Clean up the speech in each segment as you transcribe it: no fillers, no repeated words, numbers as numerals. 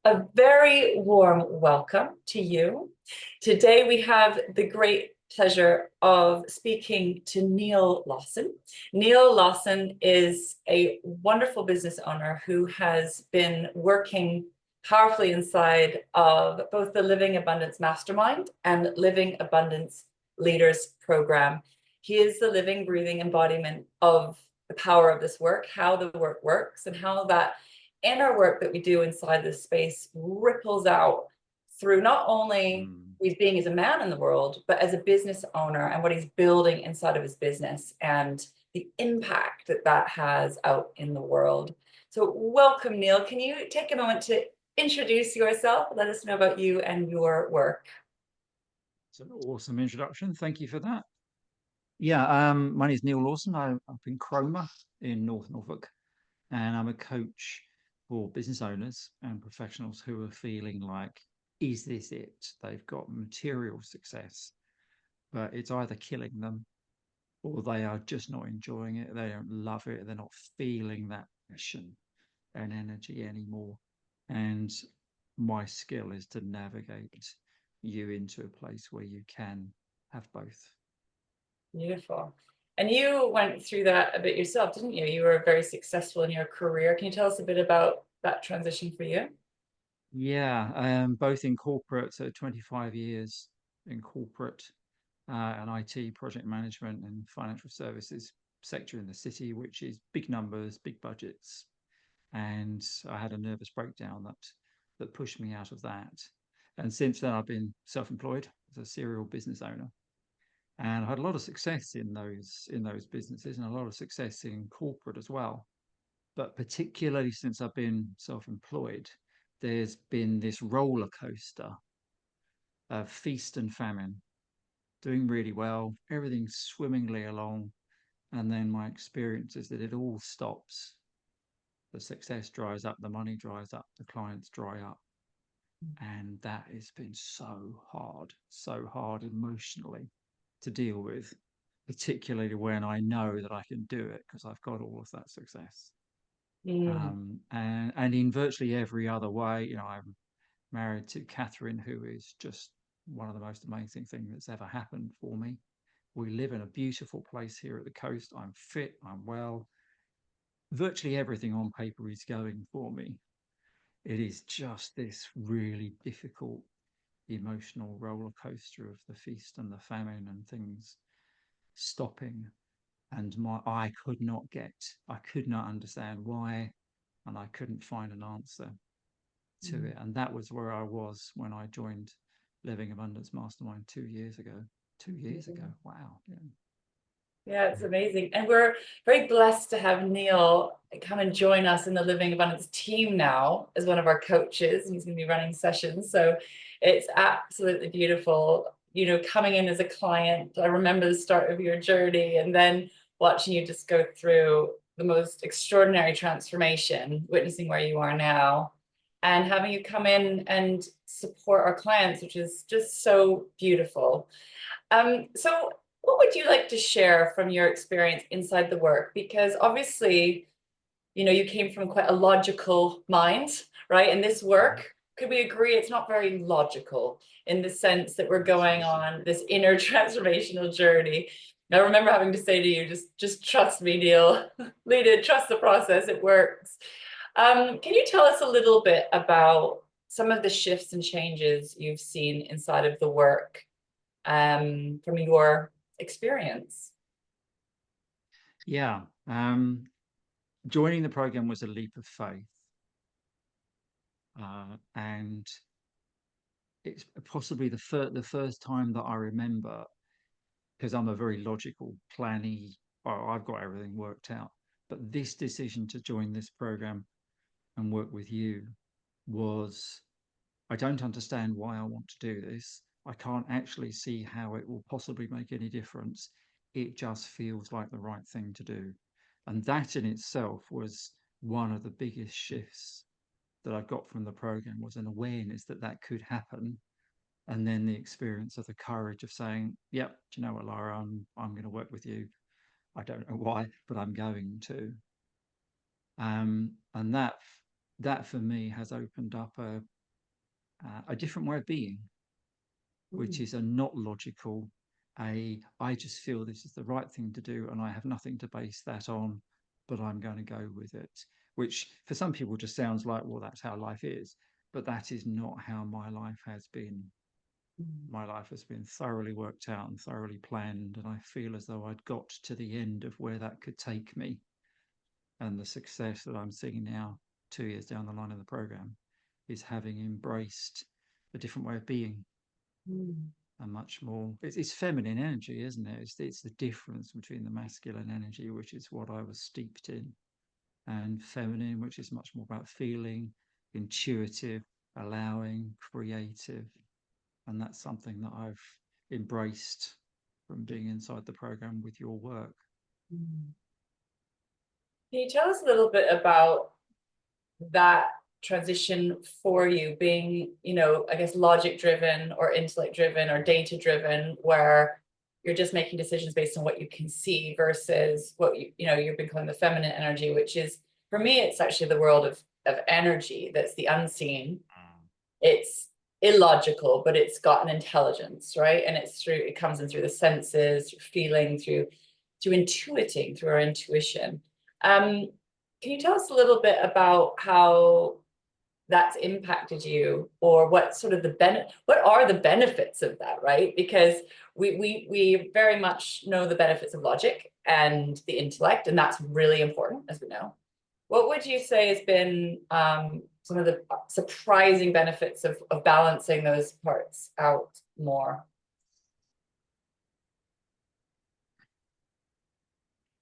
A very warm welcome to you. Today we have the great pleasure of speaking to Neil Lawson. Neil Lawson is a wonderful business owner who has been working powerfully inside of both the Living Abundance Mastermind and Living Abundance Leaders Program. He is the living, breathing embodiment of the power of this work, how the work works, and how that inner work that we do inside this space ripples out through not only he's being as a man in the world, but as a business owner and what he's building inside of his business and the impact that that has out in the world. So welcome, Neil. Can you take a moment to introduce yourself? Let us know about you and your work. It's an awesome introduction. Thank you for that. Yeah, my name is Neil Lawson. I'm up in Cromer in North Norfolk, and I'm a coach for business owners and professionals who are feeling like, is this it? They've got material success, but it's either killing them or they are just not enjoying it. They don't love it. They're not feeling that passion and energy anymore. And my skill is to navigate you into a place where you can have both. Beautiful. And you went through that a bit yourself, didn't you? You were very successful in your career. Can you tell us a bit about that transition for you? Yeah, both in corporate, so 25 years in corporate and IT project management and financial services sector in the city, which is big numbers, big budgets. And I had a nervous breakdown that pushed me out of that. And since then, I've been self-employed as a serial business owner, and I had a lot of success in those businesses and a lot of success in corporate as well. But particularly since I've been self-employed, there's been this roller coaster of feast and famine, doing really well, everything's swimmingly along, and then my experience is that it all stops. The success dries up, the money dries up, the clients dry up. And that has been so hard emotionally to deal with, particularly when I know that I can do it because I've got all of that success. Mm. And in virtually every other way, I'm married to Catherine, who is just one of the most amazing things that's ever happened for me. We live in a beautiful place here at the coast. I'm fit, I'm well. Virtually everything on paper is going for me. It is just this really difficult emotional roller coaster of the feast and the famine and things stopping. And I could not understand why, and I couldn't find an answer to it. And that was where I was when I joined Living Abundance Mastermind 2 years ago. 2 years ago. Mm. Wow. Yeah. Yeah, it's amazing. And we're very blessed to have Neil come and join us in the Living Abundance team now as one of our coaches. He's going to be running sessions. So it's absolutely beautiful, coming in as a client. I remember the start of your journey and then watching you just go through the most extraordinary transformation, witnessing where you are now, and having you come in and support our clients, which is just so beautiful. So what would you like to share from your experience inside the work? Because obviously, you came from quite a logical mind, right? And this work, could we agree it's not very logical in the sense that we're going Absolutely. on this inner transformational journey? I remember having to say to you, just trust me, Neil. Lead it, trust the process, it works. Can you tell us a little bit about some of the shifts and changes you've seen inside of the work from your experience? Yeah. Joining the program was a leap of faith. And it's possibly the first time that I remember, because I'm a very logical, planny, I've got everything worked out. But this decision to join this program and work with you was, I don't understand why I want to do this. I can't actually see how it will possibly make any difference. It just feels like the right thing to do. And that in itself was one of the biggest shifts that I got from the program, was an awareness that that could happen. And then the experience of the courage of saying, yep, do you know what, Lara, I'm going to work with you. I don't know why, but I'm going to. And that for me has opened up a different way of being, which is a not logical, I just feel this is the right thing to do and I have nothing to base that on, but I'm going to go with it. Which for some people just sounds like, well, that's how life is. But that is not how my life has been. My life has been thoroughly worked out and thoroughly planned, and I feel as though I'd got to the end of where that could take me. And the success that I'm seeing now, 2 years down the line of the program, is having embraced a different way of being, Mm. a much more, it's feminine energy, isn't it? It's the difference between the masculine energy, which is what I was steeped in, and feminine, which is much more about feeling, intuitive, allowing, creative. And that's something that I've embraced from being inside the program with your work. Mm. Can you tell us a little bit about that transition for you being, I guess logic driven or intellect driven or data driven, where you're just making decisions based on what you can see versus what you've been calling the feminine energy, which is, for me, it's actually the world of energy. That's the unseen. It's illogical, but it's got an intelligence, right? And it comes in through the senses, through feeling, through intuiting, through our intuition. Can you tell us a little bit about how that's impacted you, or what sort of what are the benefits of that, right? Because we very much know the benefits of logic and the intellect, and that's really important, as we know. What would you say has been some of the surprising benefits of balancing those parts out more?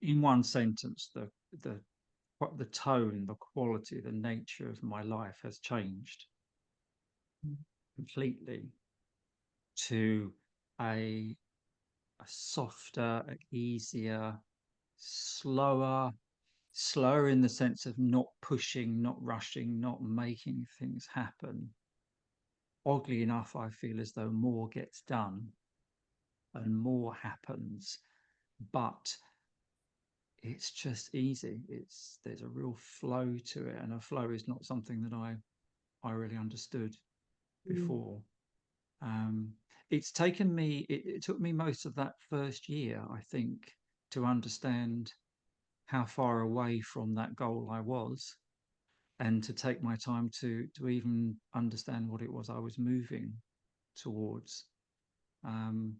In one sentence, the tone, the quality, the nature of my life has changed completely to a softer, easier, slower in the sense of not pushing, not rushing, not making things happen. Oddly enough, I feel as though more gets done and more happens, but it's just easy. There's a real flow to it, and a flow is not something that I really understood before. It's taken me. It took me most of that first year, I think, to understand how far away from that goal I was, and to take my time to even understand what it was I was moving towards. Um,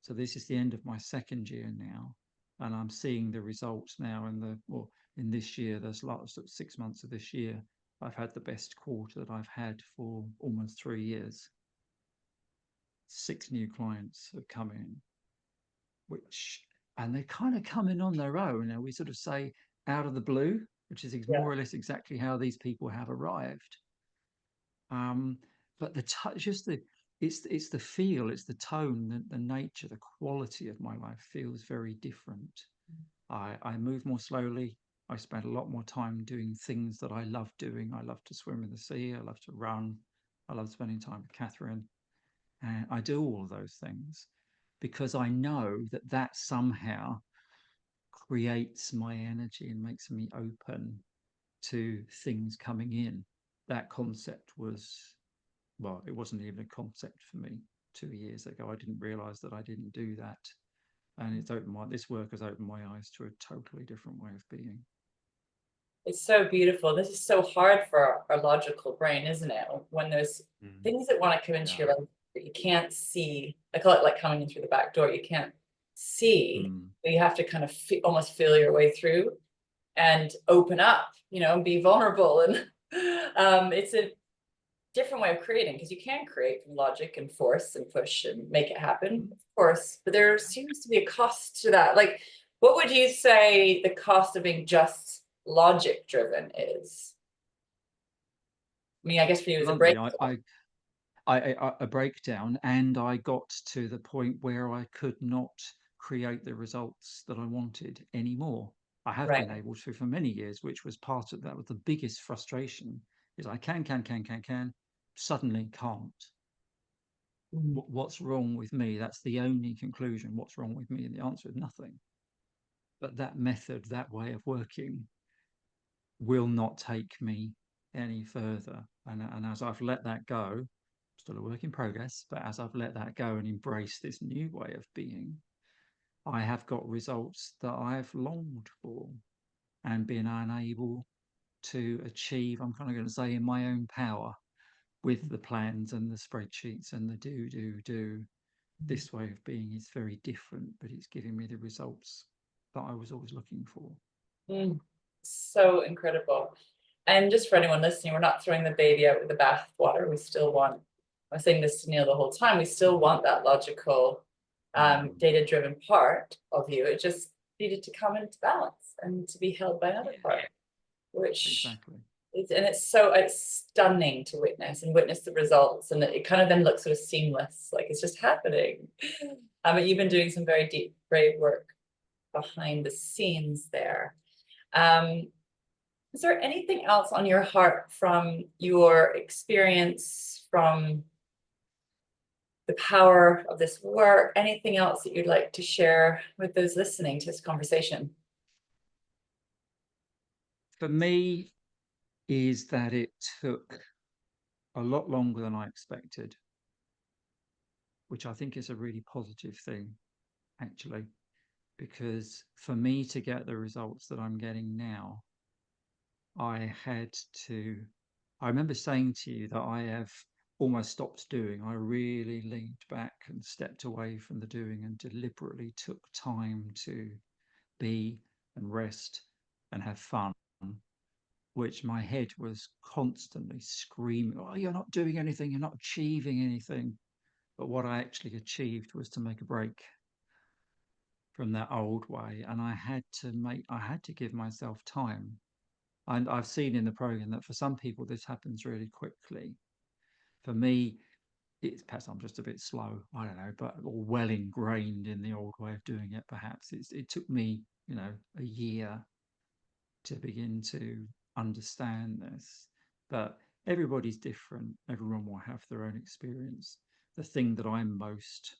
so this is the end of my second year now, and I'm seeing the results now. In this year, there's lots of 6 months of this year, I've had the best quarter that I've had for almost 3 years. 6 new clients have come in, and they kind of come in on their own. And we sort of say out of the blue, which is Yeah. more or less exactly how these people have arrived. But it's the feel, it's the tone, the nature, the quality of my life feels very different. I move more slowly. I spend a lot more time doing things that I love doing. I love to swim in the sea. I love to run. I love spending time with Catherine. And I do all of those things because I know that somehow creates my energy and makes me open to things coming in. That concept was, well, it wasn't even a concept for me 2 years ago. I didn't realize that I didn't do that. And this work has opened my eyes to a totally different way of being. It's so beautiful. This is so hard for our logical brain, isn't it? When there's things that want to come into your life that you can't see. I call it like coming in through the back door. You can't see, but you have to kind of almost feel your way through and open up, and be vulnerable. And it's a different way of creating, because you can create from logic and force and push and make it happen, of course, but there seems to be a cost to that. Like, what would you say the cost of being just logic driven is? I mean, I guess for you as a break. A breakdown, and I got to the point where I could not create the results that I wanted anymore. I have Right. been able to for many years, which was part of that. Was the biggest frustration, is I can, suddenly can't. What's wrong with me? That's the only conclusion. What's wrong with me? And the answer is nothing. But that method, that way of working, will not take me any further. And as I've let that go, still a work in progress, but as I've let that go and embraced this new way of being, I have got results that I've longed for and been unable to achieve, I'm kind of going to say, in my own power, with the plans and the spreadsheets and the do. This way of being is very different, but it's giving me the results that I was always looking for. So incredible. And just for anyone listening, we're not throwing the baby out with the bathwater. We still want, I'm saying this to Neil the whole time, we still want that logical, data-driven part of you. It just needed to come into balance and to be held by another part, which exactly. It's stunning to witness the results, and it kind of then looks sort of seamless, like it's just happening. But you've been doing some very deep, brave work behind the scenes there. Is there anything else on your heart from your experience, from the power of this work? Anything else that you'd like to share with those listening to this conversation? For me, is that it took a lot longer than I expected, which I think is a really positive thing, actually, because for me to get the results that I'm getting now, I remember saying to you that I have almost stopped doing. I really leaned back and stepped away from the doing and deliberately took time to be and rest and have fun, which my head was constantly screaming, oh, you're not doing anything, you're not achieving anything. But what I actually achieved was to make a break from that old way. And I had to give myself time. And I've seen in the program that for some people, this happens really quickly. For me, it's perhaps I'm just a bit slow, I don't know, but or well ingrained in the old way of doing it, perhaps. It took me, a year to begin to understand this. But everybody's different. Everyone will have their own experience. The thing that I'm most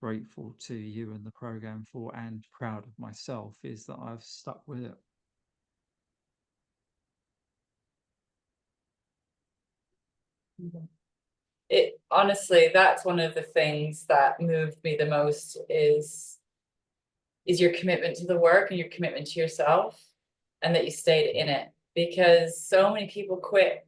grateful to you and the program for, and proud of myself, is that I've stuck with it. It honestly, that's one of the things that moved me the most is your commitment to the work and your commitment to yourself, and that you stayed in it, because so many people quit.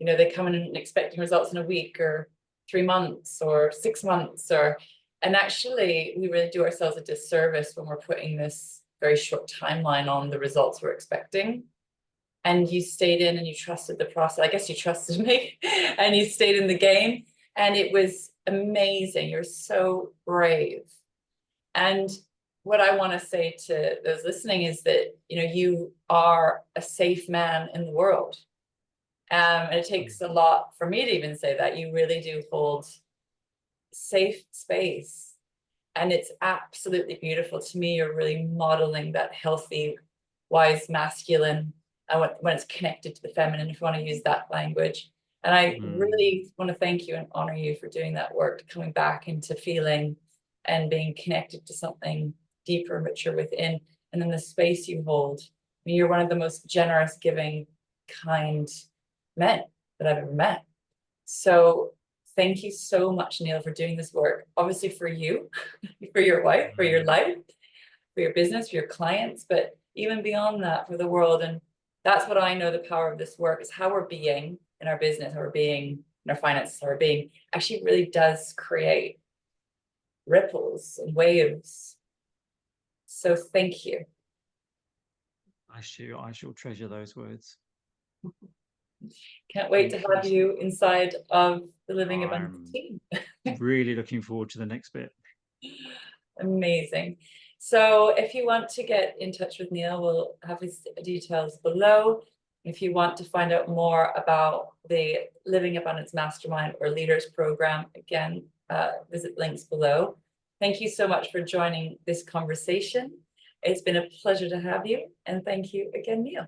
They come in expecting results in a week or 3 months or 6 months, and actually we really do ourselves a disservice when we're putting this very short timeline on the results we're expecting. And you stayed in and you trusted the process. I guess you trusted me and you stayed in the game, and it was amazing. You're so brave. And what I want to say to those listening is that, you are a safe man in the world. And it takes a lot for me to even say that. You really do hold safe space. And it's absolutely beautiful. To me, you're really modeling that healthy, wise, masculine, when it's connected to the feminine, if you want to use that language. And I really want to thank you and honor you for doing that work, coming back into feeling and being connected to something deeper, richer within. And then the space you hold. I mean, you're one of the most generous, giving, kind men that I've ever met. So thank you so much, Neil, for doing this work. Obviously for you, for your wife, for your life, for your business, for your clients, but even beyond that, for the world. And that's what I know the power of this work is, how we're being in our business, how we're being in our finances, how we're being actually really does create ripples and waves. So thank you. I shall treasure those words. Can't wait to have you inside of the Living Abundance team. Really looking forward to the next bit. Amazing. So if you want to get in touch with Neil, we'll have his details below. If you want to find out more about the Living Abundance Mastermind or Leaders Program, again, visit links below. Thank you so much for joining this conversation. It's been a pleasure to have you. And thank you again, Neil.